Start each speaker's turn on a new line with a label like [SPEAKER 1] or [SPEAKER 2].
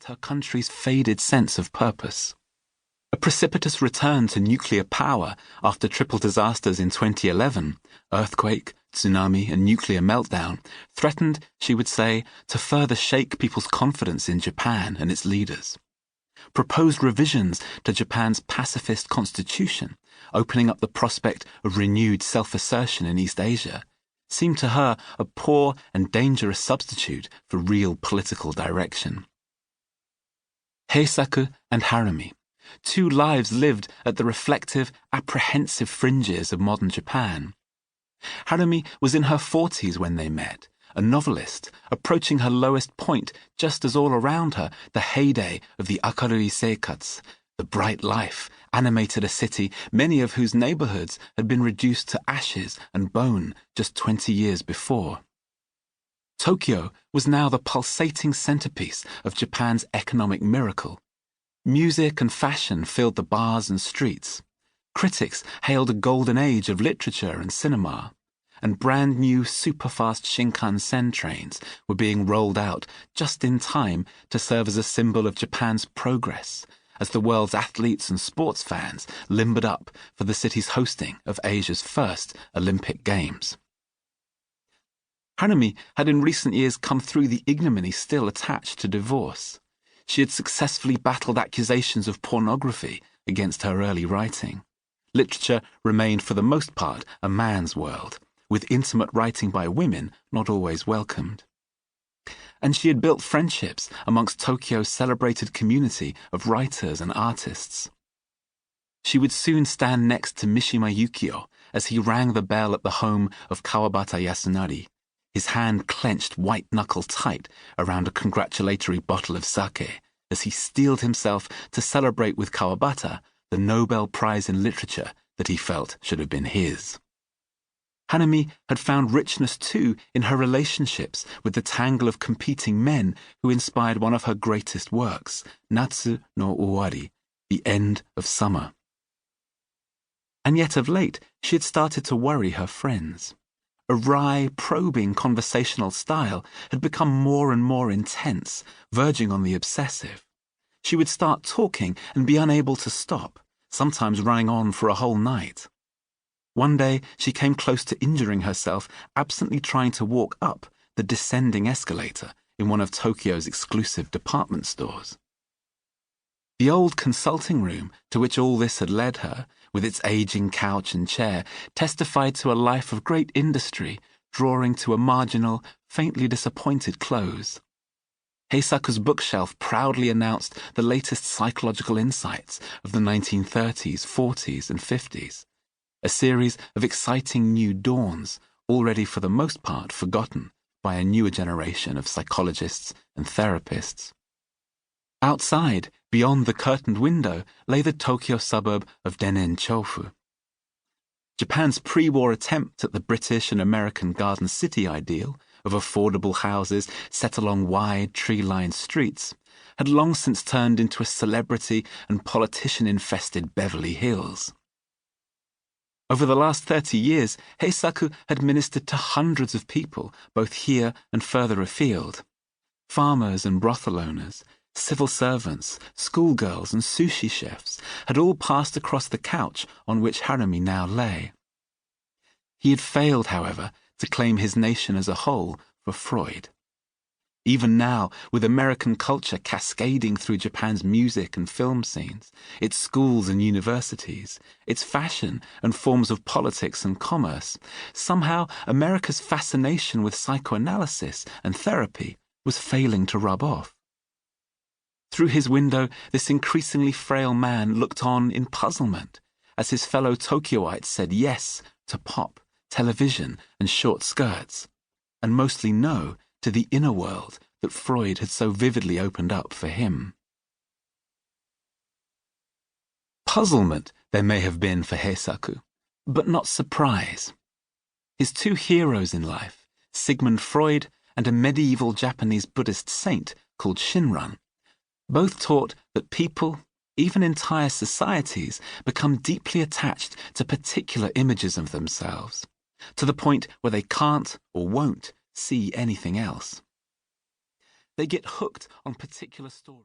[SPEAKER 1] her country's faded sense of purpose. A precipitous return to nuclear power after triple disasters in 2011, earthquake, tsunami, and nuclear meltdown, threatened, she would say, to further shake people's confidence in Japan and its leaders. Proposed revisions to Japan's pacifist constitution, opening up the prospect of renewed self-assertion in East Asia, seemed to her a poor and dangerous substitute for real political direction. Heisaku and Harumi, two lives lived at the reflective, apprehensive fringes of modern Japan. Harumi was in her 40s when they met, a novelist, approaching her lowest point just as all around her the heyday of the akarui seikatsu, the bright life, animated a city many of whose neighborhoods had been reduced to ashes and bone just 20 years before. Tokyo was now the pulsating centerpiece of Japan's economic miracle. Music and fashion filled the bars and streets. Critics hailed a golden age of literature and cinema, and brand new superfast Shinkansen trains were being rolled out just in time to serve as a symbol of Japan's progress, as the world's athletes and sports fans limbered up for the city's hosting of Asia's first Olympic Games. Harumi had in recent years come through the ignominy still attached to divorce. She had successfully battled accusations of pornography against her early writing. Literature remained for the most part a man's world, with intimate writing by women not always welcomed. And she had built friendships amongst Tokyo's celebrated community of writers and artists. She would soon stand next to Mishima Yukio as he rang the bell at the home of Kawabata Yasunari, his hand clenched white-knuckle tight around a congratulatory bottle of sake, as he steeled himself to celebrate with Kawabata the Nobel Prize in Literature that he felt should have been his. Harumi had found richness too in her relationships with the tangle of competing men who inspired one of her greatest works, Natsu no Owari, The End of Summer. And yet of late she had started to worry her friends. A wry, probing conversational style had become more and more intense, verging on the obsessive. She would start talking and be unable to stop, sometimes running on for a whole night. One day she came close to injuring herself, absently trying to walk up the descending escalator in one of Tokyo's exclusive department stores. The old consulting room to which all this had led her, with its aging couch and chair, testified to a life of great industry, drawing to a marginal, faintly disappointed close. Heisaku's bookshelf proudly announced the latest psychological insights of the 1930s, 40s, and 50s, a series of exciting new dawns, already for the most part forgotten by a newer generation of psychologists and therapists. Outside, beyond the curtained window, lay the Tokyo suburb of Denen-chofu. Japan's pre-war attempt at the British and American Garden City ideal of affordable houses set along wide, tree-lined streets had long since turned into a celebrity and politician-infested Beverly Hills. Over the last 30 years, Heisaku had ministered to hundreds of people, both here and further afield. Farmers and brothel owners, civil servants, schoolgirls and sushi chefs had all passed across the couch on which Harumi now lay. He had failed, however, to claim his nation as a whole for Freud. Even now, with American culture cascading through Japan's music and film scenes, its schools and universities, its fashion and forms of politics and commerce, somehow America's fascination with psychoanalysis and therapy was failing to rub off. Through his window, this increasingly frail man looked on in puzzlement, as his fellow Tokyoites said yes to pop, television, and short skirts, and mostly no to the inner world that Freud had so vividly opened up for him. Puzzlement there may have been for Heisaku, but not surprise. His two heroes in life, Sigmund Freud and a medieval Japanese Buddhist saint called Shinran, both taught that people, even entire societies, become deeply attached to particular images of themselves, to the point where they can't or won't see anything else. They get hooked on particular stories.